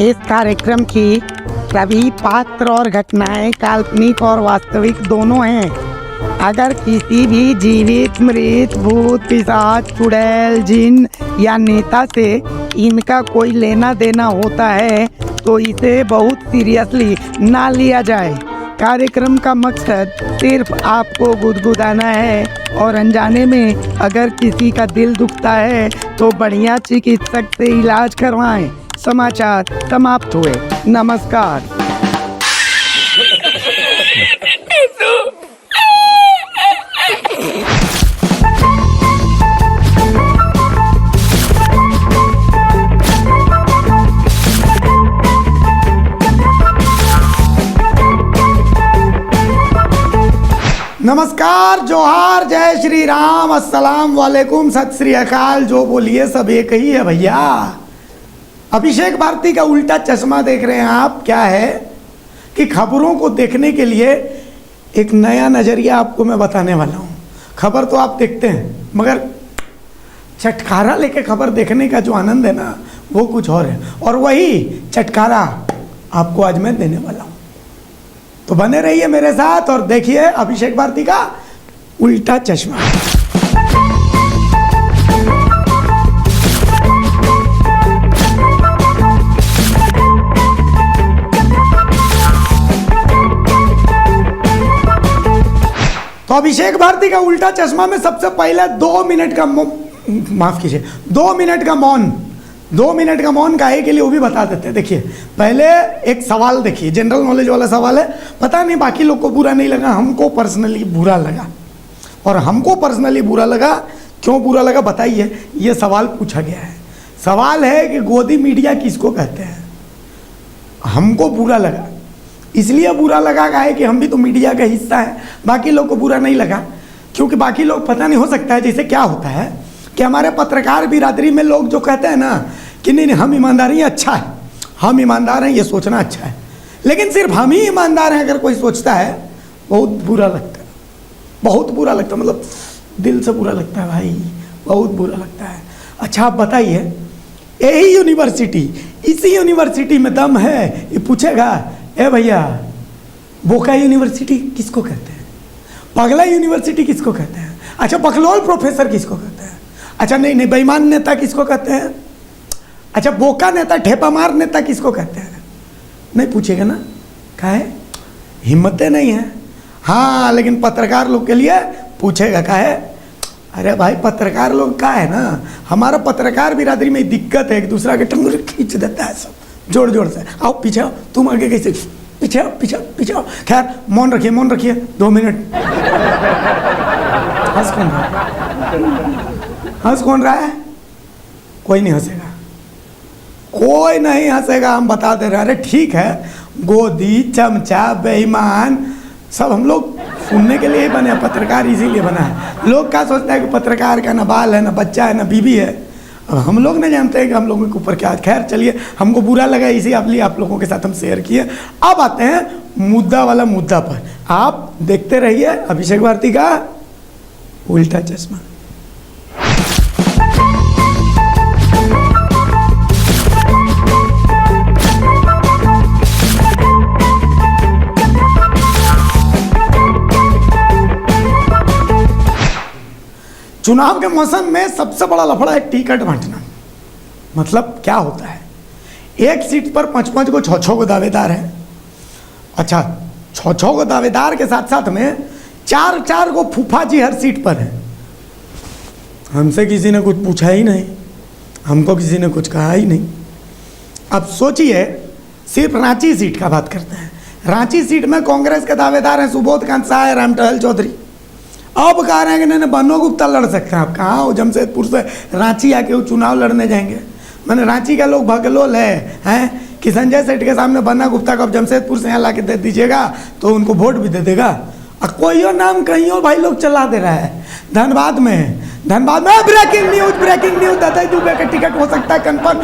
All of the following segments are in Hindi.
इस कार्यक्रम की सभी पात्र और घटनाएं काल्पनिक और वास्तविक दोनों हैं। अगर किसी भी जीवित, मृत, भूत, पिशाच, चुड़ैल, जिन या नेता से इनका कोई लेना देना होता है तो इसे बहुत सीरियसली ना लिया जाए। कार्यक्रम का मकसद सिर्फ आपको गुदगुदाना है और अनजाने में अगर किसी का दिल दुखता है तो बढ़िया चिकित्सक से इलाज करवाएं। समाचार समाप्त हुए। नमस्कार। नमस्कार, जोहार, जय श्री राम, अस्सलाम वालेकुम, सत श्री अकाल। जो बोलिए सब एक ही है भैया। अभिषेक भारती का उल्टा चश्मा देख रहे हैं आप। क्या है कि खबरों को देखने के लिए एक नया नज़रिया आपको मैं बताने वाला हूँ। खबर तो आप देखते हैं मगर चटकारा लेके खबर देखने का जो आनंद है ना वो कुछ और है, और वही चटकारा आपको आज मैं देने वाला हूँ। तो बने रहिए मेरे साथ और देखिए अभिषेक भारती का उल्टा चश्मा। तो अभिषेक भारती का उल्टा चश्मा में सबसे पहले 2 मिनट का माफ कीजिए 2 मिनट का मौन 2 मिनट का मौन काहे के लिए वो भी बता देते हैं। देखिए पहले एक सवाल देखिए, जनरल नॉलेज वाला सवाल है। पता नहीं बाकी लोग को बुरा नहीं लगा, हमको पर्सनली बुरा लगा। और हमको पर्सनली बुरा लगा, क्यों बुरा लगा बताइए। ये सवाल पूछा गया है। सवाल है कि गोदी मीडिया किसको कहते हैं। हमको बुरा लगा, इसलिए बुरा लगा काहे कि हम भी तो मीडिया का हिस्सा है। बाकी लोग को बुरा नहीं लगा क्योंकि बाकी लोग पता नहीं, हो सकता है जैसे क्या होता है कि हमारे पत्रकार बिरादरी में लोग जो कहते हैं ना कि नहीं हम ईमानदार हैं, अच्छा है, हम ईमानदार हैं, ये सोचना अच्छा है। लेकिन सिर्फ हम ही ईमानदार हैं अगर कोई सोचता है, बहुत बुरा लगता है। बहुत बुरा लगता है, मतलब दिल से बुरा लगता है भाई, बहुत बुरा लगता है। अच्छा आप बताइए, यही यूनिवर्सिटी, इसी यूनिवर्सिटी में दम है, ये पूछेगा ए भैया बोका यूनिवर्सिटी किसको कहते हैं, पगला यूनिवर्सिटी किसको कहते हैं, अच्छा बकलोल प्रोफेसर किसको कहते हैं, अच्छा नहीं बेईमान नेता किसको कहते हैं, अच्छा बोका नेता, ठेपामार नेता किसको कहते हैं, नहीं पूछेगा ना। काहे? हिम्मतें नहीं है। हाँ लेकिन पत्रकार लोग के लिए पूछेगा। काहे? अरे भाई पत्रकार लोग का है ना, हमारा पत्रकार बिरादरी में दिक्कत है, एक दूसरा के टंगुर खींच देता है सब जोर जोर से। आओ पीछे आओ, तुम आगे कैसे, पीछे आओ पीछे पीछे आओ। खैर मौन रखिए 2 मिनट। हंस कौन रहा है? हंस कौन रहा है? कोई नहीं हंसेगा, कोई नहीं हंसेगा, हम बता दे रहे हैं। अरे ठीक है, गोदी, चमचा, बेईमान सब हम लोग सुनने के लिए ही बने हैं, पत्रकार इसीलिए बना है। लोग क्या सोचते हैं कि पत्रकार का ना बाल है, ना बच्चा है, ना बीवी है। अब हम लोग नहीं जानते हैं कि हम लोगों के ऊपर क्या। खैर चलिए, हमको बुरा लगा इसी आप लोगों के साथ हम शेयर किए। अब आते हैं मुद्दा वाला मुद्दा पर। आप देखते रहिए अभिषेक भारती का उल्टा चश्मा। चुनाव के मौसम में सबसे बड़ा लफड़ा है टिकट बांटना। मतलब क्या होता है, एक सीट पर 5-5 को 6-6 को दावेदार है। अच्छा 6-6 को दावेदार के साथ साथ में 4-4 को फूफा जी हर सीट पर है। हमसे किसी ने कुछ पूछा ही नहीं, हमको किसी ने कुछ कहा ही नहीं। अब सोचिए, सिर्फ रांची सीट का बात करते हैं। रांची सीट में कांग्रेस के दावेदार हैं सुबोध कांत साय, रामटहल चौधरी। अब कह रहे हैं कि नहीं बन्नो गुप्ता लड़ सकते हैं। आप कहाँ हो, जमशेदपुर से रांची आके वो चुनाव लड़ने जाएंगे। मैंने रांची का लोग भगलोल हैं कि संजय सेठ के सामने बन्ना गुप्ता को अब जमशेदपुर से यहाँ ला के दे दीजिएगा तो उनको वोट भी दे देगा। और कोई और नाम कहीं और भाई लोग चला दे रहा है। धनबाद में ब्रेकिंग न्यूज दादा दुबे का टिकट हो सकता है confirm.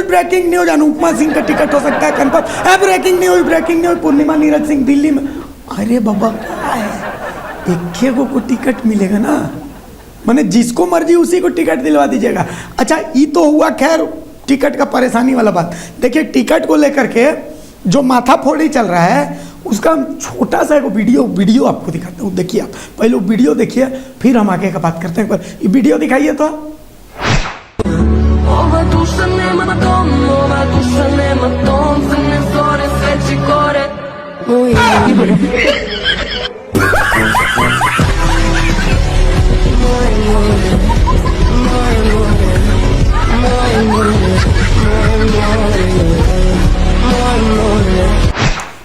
Breaking news Anupama Singh का टिकट हो सकता है confirm. Breaking news Purnima Neeraj Singh Delhi में। अरे बाबा क्या है, एक को टिकट मिलेगा ना, माने जिसको मर्जी उसी को टिकट दिलवा दीजिएगा। अच्छा ये तो हुआ खैर टिकट का परेशानी वाला बात। देखिए टिकट को लेकर के जो माथाफोड़ी चल रहा है उसका हम छोटा सा एक वीडियो आपको दिखाते हूँ। देखिए आप पहले वो वीडियो देखिए, फिर हम आगे का बात करते हैं। पर ये वीडियो दिखाइए तो।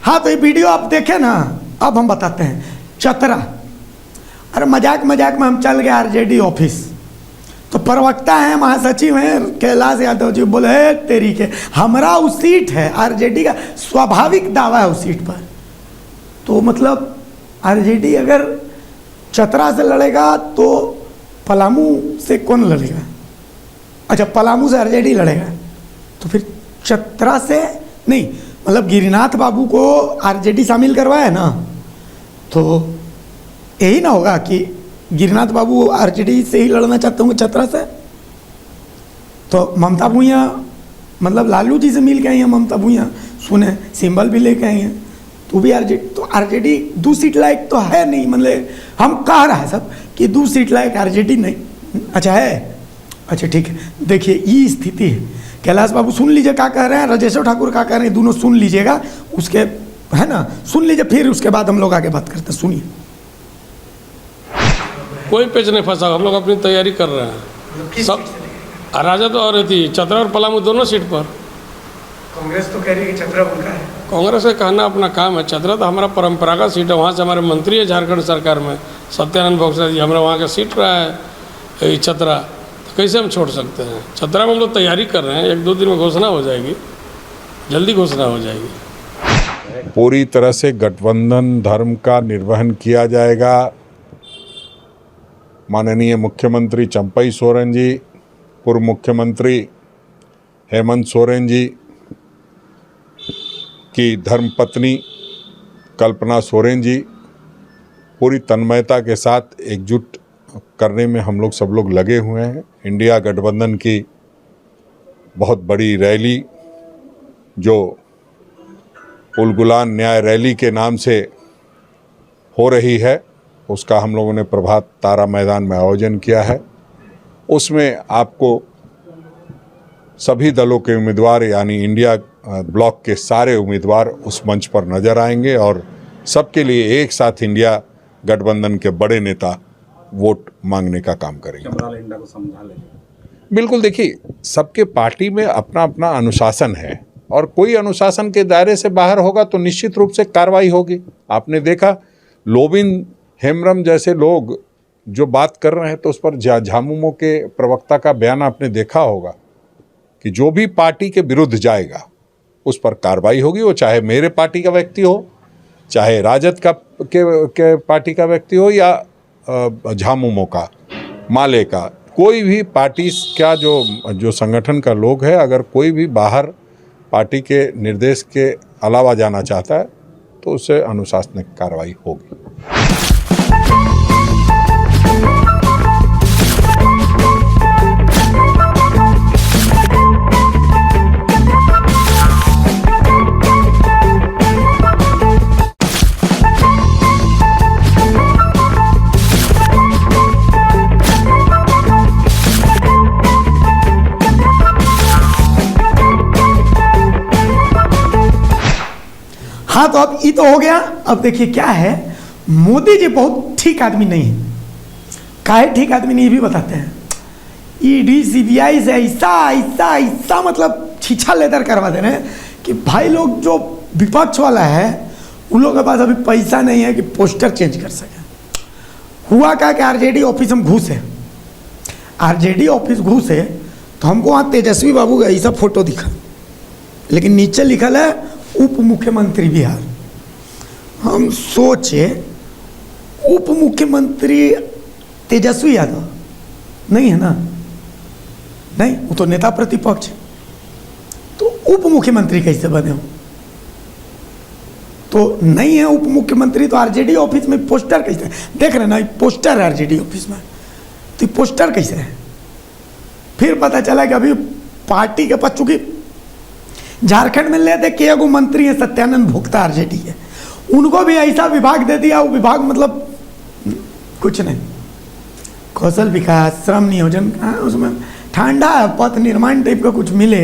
हाँ तो ये वीडियो आप देखें ना। अब हम बताते हैं चतरा। अरे मजाक मजाक में हम चल गए आरजेडी ऑफिस, तो प्रवक्ता हैं महासचिव हैं कैलाश यादव जी, बोले तेरी के हमारा उस सीट है आरजेडी का, स्वाभाविक दावा है उस सीट पर। तो मतलब आरजेडी अगर चतरा से लड़ेगा तो पलामू से कौन लड़ेगा? अच्छा पलामू से आरजेडी लड़ेगा, तो फिर चतरा से नहीं, मतलब गिरिनाथ बाबू को आरजेडी शामिल करवाया ना, तो यही ना होगा कि गिरिनाथ बाबू आरजेडी से ही लड़ना चाहते होंगे चतरा से। तो ममता भूइयाँ मतलब लालू जी से मिल के आई हैं ममता भूइयाँ, सुने सिंबल भी लेके आई हैं, तो भी आरजेडी, तो आरजेडी 2 सीट लायक तो है नहीं। मतलब हम कह रहा है सब कि 2 सीट लायक आरजेडी नहीं। अच्छा है, अच्छा ठीक है। देखिए ये स्थिति है। कैलाश बाबू सुन लीजिए क्या कह रहे हैं, राजेश्वर ठाकुर क्या कह रहे हैं, दोनों सुन लीजिएगा, उसके है ना, सुन लीजिए, फिर उसके बाद हम लोग आगे बात करते हैं। सुनिए। कोई पेच नहीं फंसा, हम लोग अपनी तैयारी कर रहे हैं सब। राजद और रहती चतरा और पलामू दोनों सीट पर। कांग्रेस तो कह रही है कि चतरा उनका है। कांग्रेस का कहना अपना काम है, चतरा तो हमारा परंपरागत सीट है, वहाँ से हमारे मंत्री है झारखंड सरकार में सत्यानंद भोक्ता जी, हमारा वहाँ का सीट रहा है चतरा, तो कैसे हम छोड़ सकते हैं। चतरा में हम लोग तैयारी कर रहे हैं, 1-2 दिन में घोषणा हो जाएगी, जल्दी घोषणा हो जाएगी। पूरी तरह से गठबंधन धर्म का निर्वहन किया जाएगा। माननीय मुख्यमंत्री चंपई सोरेन जी, पूर्व मुख्यमंत्री हेमंत सोरेन जी की धर्मपत्नी कल्पना सोरेन जी पूरी तन्मयता के साथ एकजुट करने में हम लोग सब लोग लगे हुए हैं। इंडिया गठबंधन की बहुत बड़ी रैली जो उलगुलान न्याय रैली के नाम से हो रही है, उसका हम लोगों ने प्रभात तारा मैदान में आयोजन किया है। उसमें आपको सभी दलों के उम्मीदवार यानी इंडिया ब्लॉक के सारे उम्मीदवार उस मंच पर नजर आएंगे और सबके लिए एक साथ इंडिया गठबंधन के बड़े नेता वोट मांगने का काम करेंगे। बिल्कुल, देखिए सबके पार्टी में अपना अपना अनुशासन है और कोई अनुशासन के दायरे से बाहर होगा तो निश्चित रूप से कार्रवाई होगी। आपने देखा लोबिन हेम्ब्रम जैसे लोग जो बात कर रहे हैं तो उस पर झामुमो के प्रवक्ता का बयान आपने देखा होगा कि जो भी पार्टी के विरुद्ध जाएगा उस पर कार्रवाई होगी, वो चाहे मेरे पार्टी का व्यक्ति हो, चाहे राजद के पार्टी का व्यक्ति हो या झामुमो का, माले का, कोई भी पार्टी का जो संगठन का लोग है, अगर कोई भी बाहर पार्टी के निर्देश के अलावा जाना चाहता है तो उससे अनुशासनिक कार्रवाई होगी। हाँ तो अब ये तो हो गया। अब देखिए क्या है, मोदी जी बहुत ठीक आदमी नहीं है। काहे ठीक आदमी नहीं, ये भी बताते हैं। ईडी सीबीआई से ऐसा मतलब छीछा लेदर करवा दे रहे हैं कि भाई लोग जो विपक्ष वाला है उन लोगों के पास अभी पैसा नहीं है कि पोस्टर चेंज कर सके। हुआ क्या कि आरजेडी ऑफिस हम घुसे, आरजेडी ऑफिस घुसे तो हमको वहाँ तेजस्वी बाबू का ऐसा फोटो दिखा, लेकिन नीचे लिखल है उप मुख्यमंत्री बिहार। हम सोचे उप मुख्यमंत्री तेजस्वी यादव नहीं है ना, नहीं, वो तो नेता प्रतिपक्ष है, तो उप मुख्यमंत्री कैसे बने हो? तो नहीं है उप मुख्यमंत्री, तो आरजेडी ऑफिस में पोस्टर कैसे है? देख रहे ना, पोस्टर है आरजेडी ऑफिस में, तो पोस्टर कैसे है? फिर पता चला कि अभी पार्टी के पास, चूंकि झारखंड में लेते के एगो मंत्री है सत्यानंद भोक्ता आरजेडी है, उनको भी ऐसा विभाग दे दिया, वो विभाग मतलब कुछ नहीं, कौशल विकास, श्रम नियोजन, उसमें ठंडा पथ निर्माण टाइप का कुछ मिले,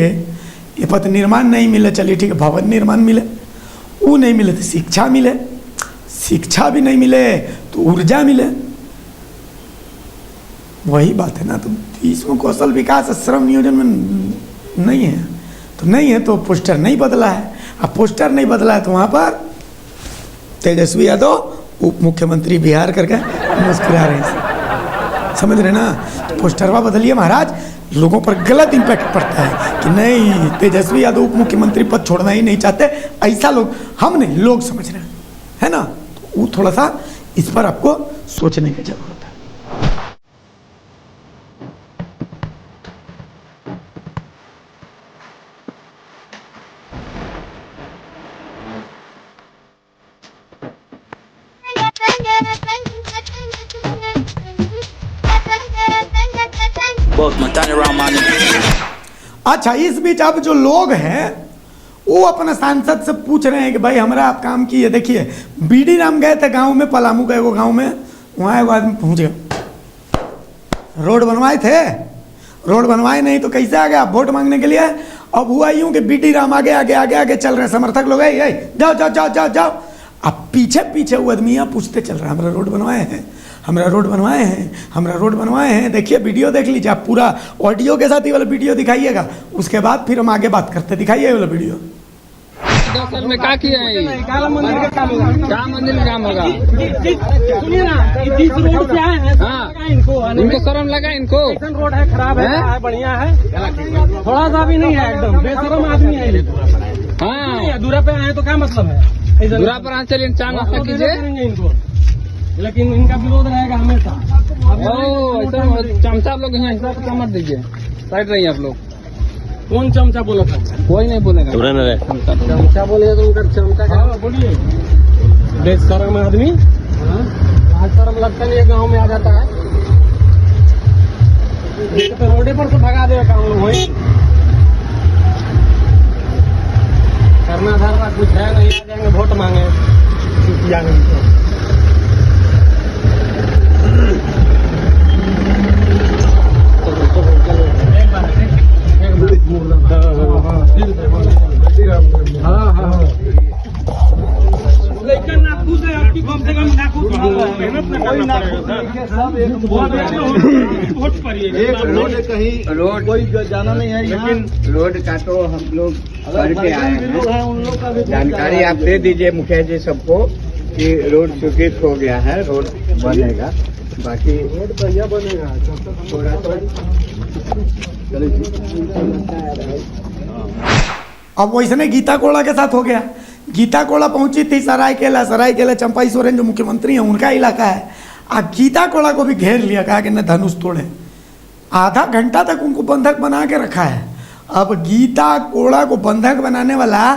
ये पथ निर्माण नहीं मिले, चलिए ठीक है, भवन निर्माण मिले, वो नहीं मिले तो शिक्षा मिले, शिक्षा भी नहीं मिले तो ऊर्जा मिले, वही बात है ना। तो इसमें कौशल विकास श्रम नियोजन में नहीं है, तो नहीं है तो पोस्टर नहीं बदला है। अब पोस्टर नहीं बदला है तो वहाँ पर तेजस्वी यादव उप मुख्यमंत्री बिहार करके मुस्कुरा रहे हैं, समझ रहे ना। तो पोस्टरवा बदलिए महाराज, लोगों पर गलत इम्पैक्ट पड़ता है कि नहीं तेजस्वी यादव उप मुख्यमंत्री पद छोड़ना ही नहीं चाहते, ऐसा लोग, हम नहीं, लोग समझ रहे हैं, है ना। तो वो थोड़ा सा इस पर आपको सोचने की जरूरत है। अच्छा, इस बीच अब जो लोग हैं वो अपने सांसद से पूछ रहे हैं कि भाई हमारा आप काम किए। देखिए बीडी राम गए थे गांव में, पलामू का एगो गांव में, वहाँ एगो आदमी पहुँच गया, रोड बनवाए थे, रोड बनवाए नहीं तो कैसे आ गया वोट मांगने के लिए। अब हुआ यूं कि बीडी राम आगे आगे आगे आगे चल रहे, समर्थक लोग जाओ जाओ जाओ जाओ जाओ, अब पीछे पीछे वो आदमी यहाँ पूछते चल रहा है हमारा रोड बनवाए हैं, हमारा रोड बनवाए हैं, हमारा रोड बनवाए हैं। देखिए वीडियो देख लीजिए आप, पूरा ऑडियो के साथ ही वाला वीडियो दिखाइएगा, उसके बाद फिर हम आगे बात करते, दिखाइए वाला वीडियो। 10 साल में क्या किया है? क्या मंदिर का काम होगा? सुनिए ना, 30 रोड से आए हैं, हाँ, इनको शर्म लगा, इनको रोड है, खराब है, बढ़िया है, थोड़ा सा भी नहीं है, एकदम बेशरम आदमी है। हाँ, दूरा पे आए तो क्या मतलब है? दूरा पर चलिए चाय नाश्ता कीजिए इनको, लेकिन इनका विरोध रहेगा हमेशा। ऐसा चमचा लोग यहाँ हिसाब से मत दीजिए, साइड रहिए आप लोग। कौन चमचा बोला था? कोई नहीं बोलेगा, चमचा बोले तो उनका चमचा बोलिए। बेशरम आदमी, शर्म लगता नहीं है, गाँव में आ जाता है तो रोडे पर से भगा देगा हम लोग। वही करना धरना कुछ है नहीं, आ जाएंगे वोट मांगे, लेकिन नाखूस है आपकी, कम से कम नाखूस रोड कहीं रोड कोई जाना नहीं है, लेकिन रोड का तो हम लोग करके आए हैं। जानकारी आप दे दीजिए मुखिया जी सबको कि रोड स्वीकृत हो गया है, रोड बनेगा, बाकी रोड बढ़िया बनेगा थोड़ा अब वैसे गीता कोड़ा के साथ हो गया। गीता कोड़ा पहुंची थी सरायकेला चंपाई सोरेन जो मुख्यमंत्री हैं उनका इलाका है, अब गीता कोड़ा को भी घेर लिया, कहा कि न धनुष तोड़े, आधा घंटा तक उनको बंधक बना के रखा है। अब गीता कोड़ा को बंधक बनाने वाला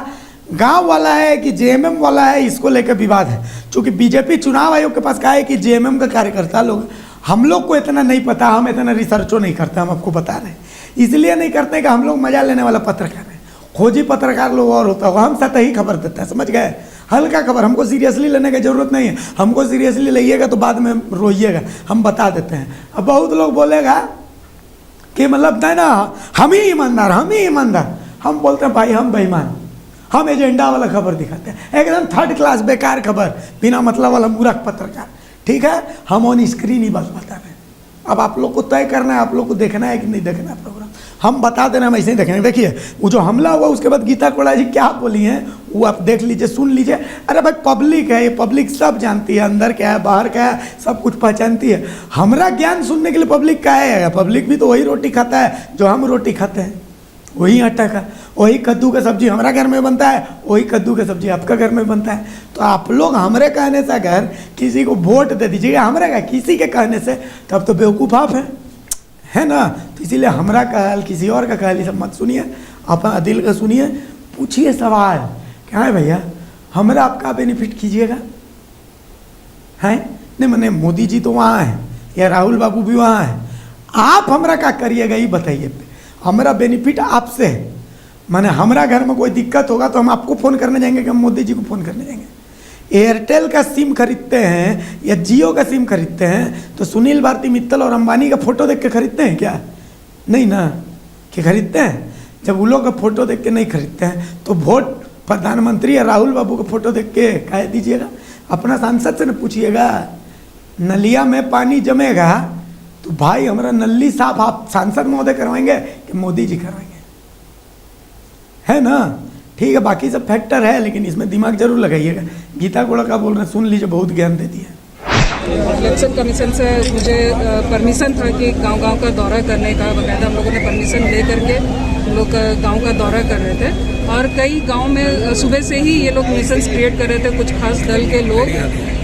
गांव वाला है कि जेएमएम वाला है, इसको लेकर विवाद है। चूंकि बीजेपी चुनाव आयोग के पास कहा है कि जेएमएम का कार्यकर्ता लोग, हम लोग को इतना नहीं पता, हम इतना रिसर्चो नहीं करते, हम आपको बता रहे हैं, इसलिए नहीं करते कि हम लोग मजा लेने वाला पत्रकार है, खोजी पत्रकार लोग और होता होगा, हम सतही खबर देते हैं, समझ गए, हल्का खबर, हमको सीरियसली लेने की जरूरत नहीं है, हमको सीरियसली लइएगा तो बाद में रोइएगा, हम बता देते हैं। अब बहुत लोग बोलेगा कि मतलब नहीं ना हम ही ईमानदार, हम ही ईमानदार, हम बोलते हैं भाई हम बेईमान, हम एजेंडा वाला खबर दिखाते हैं, एकदम थर्ड क्लास बेकार खबर, बिना मतलब वाला मूर्ख पत्रकार, ठीक है, हम ऑन स्क्रीन ही बस बता रहे हैं। अब आप लोग को तय करना है, आप लोग को देखना है कि नहीं देखना है प्रोग्राम, हम बता देना, हम ऐसे ही देखेंगे। देखिए वो जो हमला हुआ उसके बाद गीता कोड़ा जी क्या बोली हैं वो आप देख लीजिए, सुन लीजिए। अरे भाई पब्लिक है, ये पब्लिक सब जानती है, अंदर क्या है बाहर क्या है सब कुछ पहचानती है, हमारा ज्ञान सुनने के लिए पब्लिक का है, पब्लिक भी तो वही रोटी खाता है जो हम रोटी खाते हैं, वही आटा का, वही कद्दू का सब्जी हमारा घर में बनता है, वही कद्दू का सब्जी आपका घर में बनता है। तो आप लोग हमारे कहने से अगर किसी को वोट दे दीजिएगा, हमारे का किसी के कहने से, तब तो बेवकूफ़ आप है ना। तो इसीलिए हमारा कहल किसी और का कहल ये सब मत सुनिए, अपना दिल का सुनिए, पूछिए सवाल, क्या है भैया हमारा आपका बेनिफिट कीजिएगा, हैं नहीं मैंने मोदी जी तो वहाँ हैं या राहुल बाबू भी वहाँ हैं, आप हमारा क्या करिएगा ये बताइए। हमारा बेनिफिट आपसे है। माने हमारा घर में कोई दिक्कत होगा तो हम आपको फ़ोन करने जाएंगे कि हम मोदी जी को फ़ोन करने जाएंगे। एयरटेल का सिम खरीदते हैं या जियो का सिम खरीदते हैं तो सुनील भारती मित्तल और अंबानी का फ़ोटो देख के खरीदते हैं क्या? नहीं ना, कि खरीदते हैं? जब वो लोग का फ़ोटो देख के नहीं खरीदते हैं तो वोट प्रधानमंत्री या राहुल बाबू का फ़ोटो देख के कह दीजिएगा। अपना सांसद से न पूछिएगा, नलिया में पानी जमेगा तो भाई हमारा नली साफ आप सांसद महोदय करवाएंगे कि मोदी जी करवाएंगे? है ना? ठीक है, बाकी सब फैक्टर है लेकिन इसमें दिमाग जरूर लगाइएगा। गीता गोड़ा का बोल रहे हैं, सुन लीजिए, बहुत ज्ञान दे दिया। इलेक्शन कमीशन से मुझे परमिशन था कि गांव-गांव का दौरा करने का। बाकायदा हम लोगों ने परमिशन ले करके हम लोग गांव का दौरा कर रहे थे और कई गांव में सुबह से ही ये लोग न्यूसेंस क्रिएट कर रहे थे, कुछ खास दल के लोग,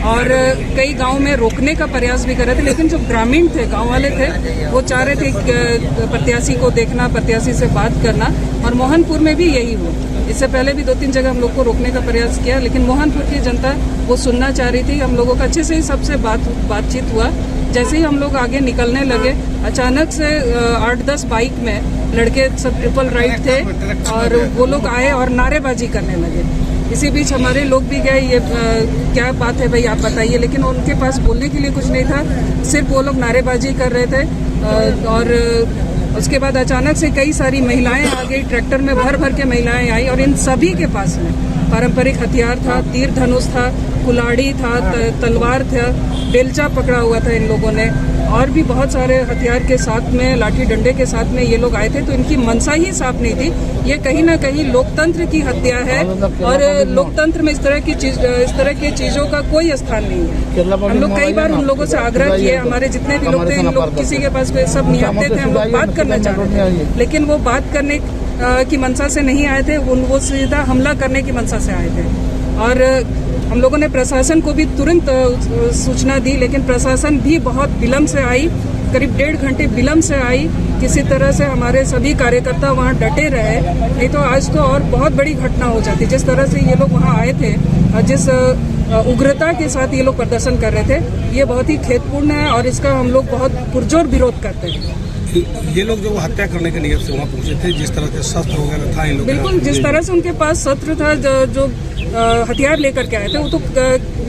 और कई गांव में रोकने का प्रयास भी कर रहे थे। लेकिन जो ग्रामीण थे, गांव वाले थे, वो चाह रहे थे प्रत्याशी को देखना, प्रत्याशी से बात करना, और मोहनपुर में भी यही हुआ। इससे पहले भी 2-3 जगह हम लोग को रोकने का प्रयास किया, लेकिन मोहनपुर की जनता वो सुनना चाह रही थी। हम लोगों का अच्छे से ही सबसे बातचीत हुआ। जैसे ही हम लोग आगे निकलने लगे, अचानक से 8-10 बाइक में लड़के सब ट्रिपल राइड थे और वो लोग आए और नारेबाजी करने लगे। इसी बीच हमारे लोग भी गए, ये क्या बात है भाई आप बताइए, लेकिन उनके पास बोलने के लिए कुछ नहीं था, सिर्फ वो लोग नारेबाजी कर रहे थे। और उसके बाद अचानक से कई सारी महिलाएं आ गई, ट्रैक्टर में भर भर के महिलाएं आई और इन सभी के पास में पारंपरिक हथियार था, तीर धनुष था, कुल्हाड़ी था, तलवार था, बेलचा पकड़ा हुआ था इन लोगों ने, और भी बहुत सारे हथियार के साथ में, लाठी डंडे के साथ में ये लोग आए थे। तो इनकी मंशा ही साफ नहीं थी। ये कहीं ना कहीं लोकतंत्र की हत्या है और लोकतंत्र में इस तरह की चीजों का कोई स्थान नहीं है। हम लोग कई बार उन लोगों से आग्रह किए, हमारे जितने भी लोग थे, इन लोग किसी के पास सब निहत्ते थे, हम लोग बात करना चाह रहे थे, लेकिन वो बात करने की मंशा से नहीं आए थे, वो सीधा हमला करने की मंशा से आए थे। और हम लोगों ने प्रशासन को भी तुरंत सूचना दी, लेकिन प्रशासन भी बहुत विलम्ब से आई, करीब 1.5 घंटे विलम्ब से आई। किसी तरह से हमारे सभी कार्यकर्ता वहां डटे रहे, नहीं तो आज तो और बहुत बड़ी घटना हो जाती। जिस तरह से ये लोग वहां आए थे और जिस उग्रता के साथ ये लोग प्रदर्शन कर रहे थे, ये बहुत ही खेदपूर्ण है और इसका हम लोग बहुत पुरजोर विरोध करते हैं। ये लोग जो हत्या करने के लिए वहाँ पहुंचे थे, जिस तरह के शस्त्र वगैरह था इन लोग, बिल्कुल जिस तरह से उनके पास शस्त्र था, जो हथियार लेकर के आए थे, वो तो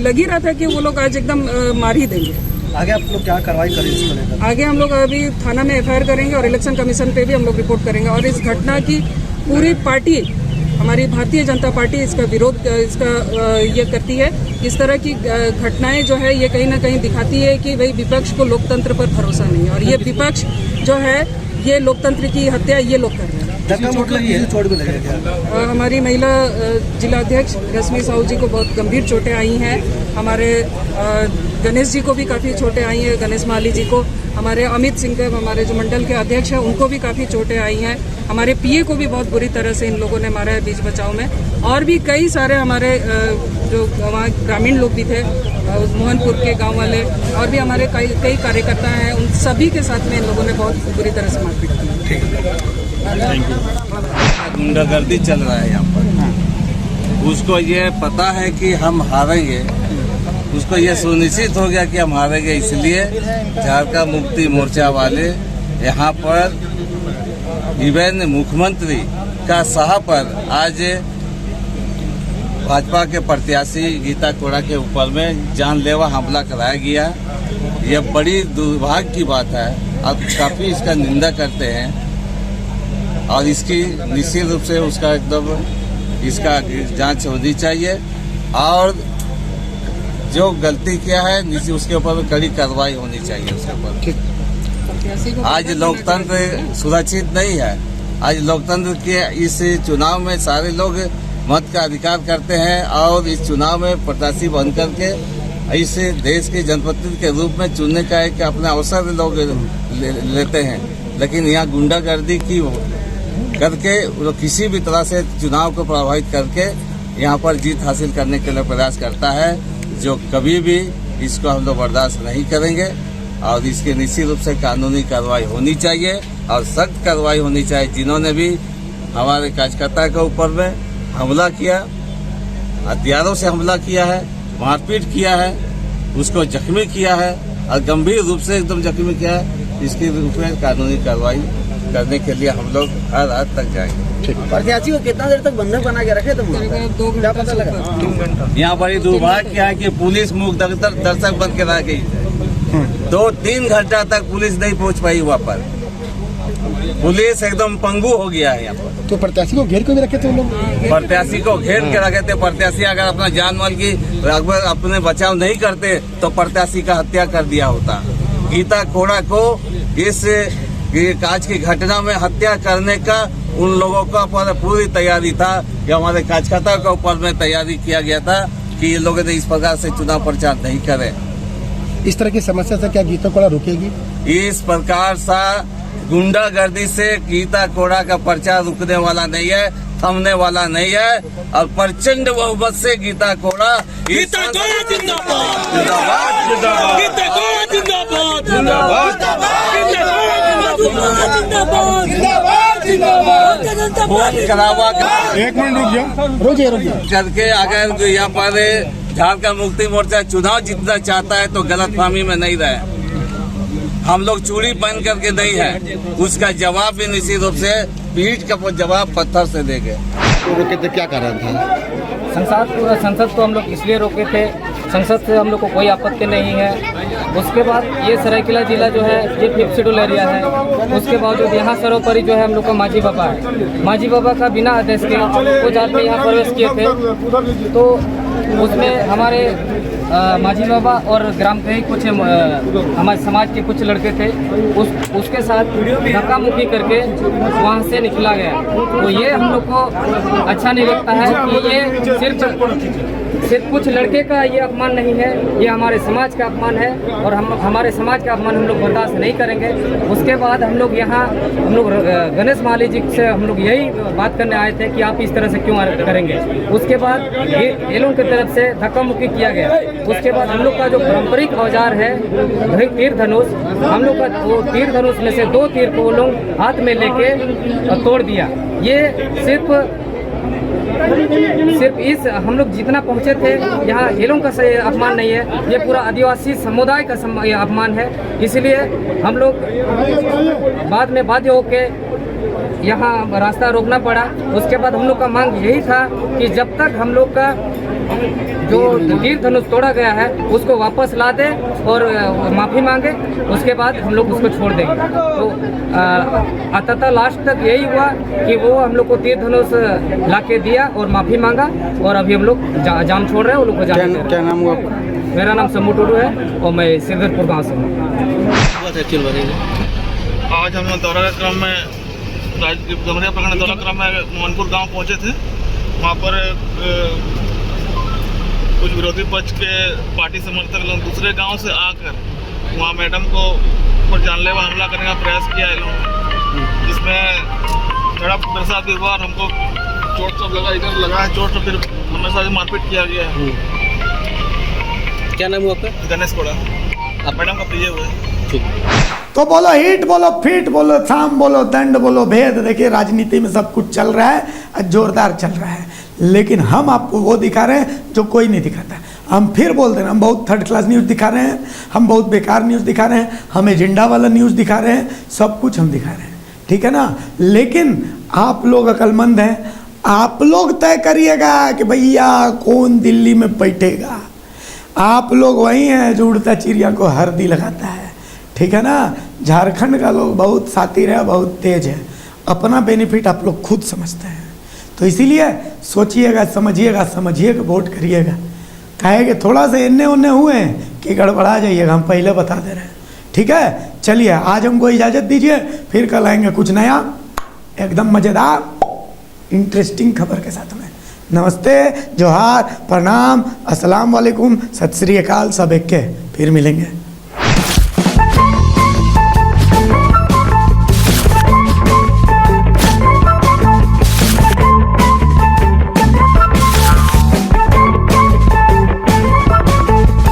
लग ही रहा था कि वो लोग आज एकदम मार ही देंगे। आगे आप लोग क्या कार्रवाई करेंगे? आगे हम लोग अभी थाना में FIR करेंगे और इलेक्शन कमीशन पे भी हम लोग रिपोर्ट करेंगे। और इस घटना की पूरी पार्टी, हमारी भारतीय जनता पार्टी इसका विरोध ये करती है। इस तरह की घटनाएं जो है ये कहीं ना कहीं दिखाती है कि भाई विपक्ष को लोकतंत्र पर भरोसा नहीं है, और ये विपक्ष जो है ये लोकतंत्र की हत्या ये लोग कर रहे हैं। हमारी महिला जिला अध्यक्ष रश्मि साहू जी को बहुत गंभीर चोटें आई हैं, हमारे गणेश जी को भी काफ़ी चोटें आई हैं, गणेश माली जी को, हमारे अमित सिंह हमारे जो मंडल के अध्यक्ष हैं उनको भी काफ़ी चोटें आई हैं, हमारे PA को भी बहुत बुरी तरह से इन लोगों ने मारा है बीच बचाव में, और भी कई सारे हमारे जो वहाँ ग्रामीण लोग भी थे, मोहनपुर के गांव वाले, और भी हमारे कई कार्यकर्ता हैं, उन सभी के साथ में इन लोगों ने बहुत बुरी तरह से मारपीट की। गुंडागर्दी चल रहा है यहाँ पर, उसको ये पता है कि हम हारेंगे, उसको ये सुनिश्चित हो गया कि हम हारेंगे, इसलिए झारखंड मुक्ति मोर्चा वाले यहाँ पर इवन मुख्यमंत्री का सभा पर आज भाजपा के प्रत्याशी गीता कोड़ा के ऊपर में जानलेवा हमला कराया गया। यह बड़ी दुर्भाग्य की बात है, अब काफ़ी इसका निंदा करते हैं और इसकी निश्चित रूप से उसका एकदम इसका जांच होनी चाहिए, और जो गलती किया है निश्चित उसके ऊपर कड़ी कार्रवाई होनी चाहिए उसके ऊपर। आज लोकतंत्र सुरक्षित नहीं है। आज लोकतंत्र के इस चुनाव में सारे लोग मत का अधिकार करते हैं और इस चुनाव में प्रत्याशी बन करके इस देश के जनप्रतिनिधि के रूप में चुनने का एक अपना अवसर लोग लेते हैं, लेकिन यहाँ गुंडागर्दी की करके किसी भी तरह से चुनाव को प्रभावित करके यहाँ पर जीत हासिल करने के लिए प्रयास करता है, जो कभी भी इसको हम लोग बर्दाश्त नहीं करेंगे और इसके निश्चित रूप से कानूनी कार्रवाई होनी चाहिए और सख्त कार्रवाई होनी चाहिए। जिन्होंने भी हमारे कार्यकर्ता के ऊपर में हमला किया, हथियारों से हमला किया है, मारपीट किया है, उसको जख्मी किया है और गंभीर रूप से एकदम जख्मी किया है, इसके रूप में कानूनी कार्रवाई करने के लिए हम लोग हर हद तक जाएंगे। प्रत्याशी को कितना देर तक बंधक बना के रखे तुम? करीब 2 घंटा से ऊपर। यहाँ बड़ी दुर्भाग्य है कि पुलिस मूक दर्शक बन के रह गई है। 2-3 घंटा तक पुलिस नहीं पहुँच पाई वहाँ पर। पुलिस एकदम पंगु हो गया है यहाँ पर। तो प्रत्याशी को घेर क्यों रखे थे लोग? प्रत्याशी को घेर के रखे थे। प्रत्याशी अगर अपना जान माल की अपने बचाव नहीं करते तो प्रत्याशी का हत्या कर दिया होता। गीता कोड़ा को इस आज की घटना में हत्या करने का उन लोगों का पूरी तैयारी था। कि हमारे कार्यकर्ता के ऊपर में तैयारी किया गया था कि ये लोग इस प्रकार से चुनाव प्रचार नहीं करें। इस तरह की समस्या से क्या गीता कोड़ा रुकेगी? इस प्रकार सा गुंडागर्दी से गीता कोड़ा का प्रचार रुकने वाला नहीं है, थमने वाला नहीं है। और प्रचंड बहुमत से गीता कोड़ा एक मिनट रुक जाओ करके अगर यहाँ पर झारखंड मुक्ति मोर्चा चुनाव जीतना चाहता है तो गलतफहमी में नहीं रहे। हम लोग चूड़ी पहन करके नहीं है, उसका जवाब भी निश्चित रूप से पीठ का जवाब पत्थर से देंगे। रोके थे, क्या कारण था? संसद को हम लोग इसलिए रोके थे, संसद से हम लोग को कोई आपत्ति नहीं है। उसके बाद ये सरायकेला जिला जो है ये 5th शेड्यूल एरिया है। उसके बावजूद यहाँ सर्वोपरि जो है हम लोग का माझी बाबा है। माझी बाबा का बिना आदेश के वो जाके यहाँ प्रवेश किए थे। तो उसमें हमारे माझी बाबा और ग्राम के ही कुछ हमारे समाज के कुछ लड़के थे, उसके साथ धक्का मुक्की करके वहाँ से निकला गया। तो ये हम लोग को अच्छा नहीं लगता है कि ये सिर्फ कुछ लड़के का ये अपमान नहीं है, ये हमारे समाज का अपमान है और हमारे समाज का अपमान हम लोग बर्दाश्त नहीं करेंगे। उसके बाद हम लोग गणेश माली जी से हम लोग यही बात करने आए थे कि आप इस तरह से क्यों करेंगे। उसके बाद ये लोगों की तरफ से धक्का मुक्की किया गया। उसके बाद हम लोग का जो पारंपरिक औजार है तीर धनुष, हम लोग का वो तीर धनुष में से 2 तीर को वो लोग हाथ में लेके तोड़ दिया। ये सिर्फ इस हम लोग जितना पहुंचे थे यहाँ हिलों का अपमान नहीं है, ये पूरा आदिवासी समुदाय का अपमान है। इसलिए हम लोग बाद में बाध्य होके यहाँ रास्ता रोकना पड़ा। उसके बाद हम लोग का मांग यही था कि जब तक हम लोग का जो तीर धनुष तोड़ा गया है उसको वापस ला दे और माफ़ी मांगे, उसके बाद हम लोग उसको छोड़ देंगे। तो अंततः लास्ट तक यही हुआ कि वो हम लोग को तीर धनुष ला के दिया और माफ़ी मांगा और अभी हम लोग जाम छोड़ रहे हैं। वो लोग को जाने दे रहे हैं। क्या नाम हुआ? मेरा नाम समू टुडू है और मैं सिरदरपुर गाँव से हूँ। आज हम लोग दौरा के क्रम में गमरिया प्रखंड दौरा क्रम में मोहनपुर गांव पहुंचे थे। वहां पर कुछ विरोधी पक्ष के पार्टी समर्थक लोग दूसरे गांव से आकर वहां मैडम को ऊपर जानलेवा हमला करने का प्रयास किया है लोगों, जिसमें झड़प मेरे साथ भी हुआ और हमको चोट सब लगा, इधर लगा है चोट, तो फिर हमारे साथ मारपीट किया गया है। क्या नाम हुआ आपका? गणेश कोड़ा। मैडम का प्रिय हुए। तो बोलो हिट, बोलो फिट, बोलो थाम, बोलो दंड, बोलो भेद। देखिए राजनीति में सब कुछ चल रहा है, जोरदार चल रहा है, लेकिन हम आपको वो दिखा रहे हैं जो कोई नहीं दिखाता है। हम फिर बोल रहे हैं, हम बहुत 3rd क्लास न्यूज़ दिखा रहे हैं, हम बहुत बेकार न्यूज़ दिखा रहे हैं, हम एजेंडा वाला न्यूज़ दिखा रहे हैं, सब कुछ हम दिखा रहे हैं, ठीक है ना। लेकिन आप लोग अक्लमंद हैं, आप लोग तय करिएगा कि भैया कौन दिल्ली में बैठेगा। आप लोग वही हैं जो उड़ता चिड़िया को हरदी लगाता है, ठीक है ना। झारखंड का लोग बहुत शातिर है, बहुत तेज है, अपना बेनिफिट आप लोग खुद समझते हैं। तो इसीलिए सोचिएगा, समझिएगा, वोट करिएगा। कहे कि थोड़ा सा इन्ने उन्ने हुए कि गड़बड़ा जाइएगा, हम पहले बता दे रहे हैं, ठीक है। चलिए आज हमको इजाज़त दीजिए, फिर कल आएंगे कुछ नया एकदम मज़ेदार इंटरेस्टिंग खबर के साथ में। नमस्ते, जोहार, प्रणाम, अस्सलाम वालेकुम, सत श्री अकाल, सब एक के। फिर मिलेंगे।